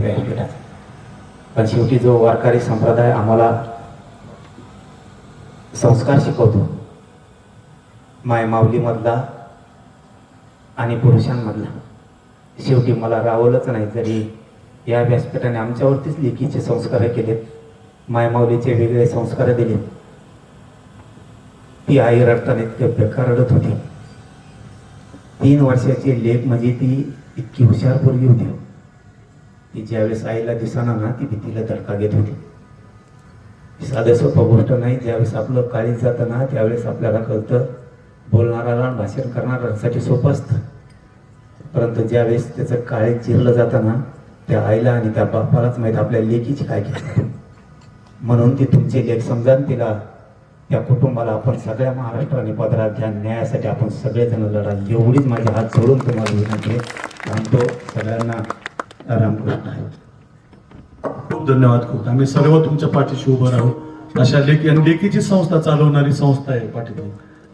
व्यासपीठात. पण शेवटी जो वारकरी संप्रदाय आम्हाला संस्कार शिकवतो, माय माऊलीमधला आणि पुरुषांमधला, शेवटी मला रावलंच नाही. जरी या व्यासपीठाने आमच्यावरतीच लेखीचे संस्कार केलेत, मायमाऊलीचे वेगळे संस्कार दिले. ती आई रडताना इतके बेकार रडत होती. 3 वर्षाची लेक म्हणजे ती इतकी हुशार पोरगी होती. ती ज्यावेळेस आईला दिसाना ना, ती भीतीला धडका घेत होती. साधं सोपं गोष्ट नाही. ज्यावेळेस आपलं काळीज जातं ना, त्यावेळेस आपल्याला कळतं बोलणाऱ्याला भाषण करणाऱ्यांसाठी सोपं असतं, परंतु ज्यावेळेस त्याचं काळीज चिरलं जातं ना, त्या आईला आणि त्या बापालाच माहीत आपल्या लेकीची काय केली. म्हणून ती तुमची लेख समजा, तिला त्या कुटुंबाला आपण सगळ्या महाराष्ट्राने पदरात घ्या, न्यायासाठी आपण सगळेजण लढा, एवढीच माझे हात जोडून तुम्हाला विनंती सांगतो. सगळ्यांना रामकृष्ण आहे. खूप धन्यवाद. खूप आम्ही सर्व तुमच्या पाठीशी उभं राहू. अशा लेखीची संस्था चालवणारी संस्था आहे पाठीशी.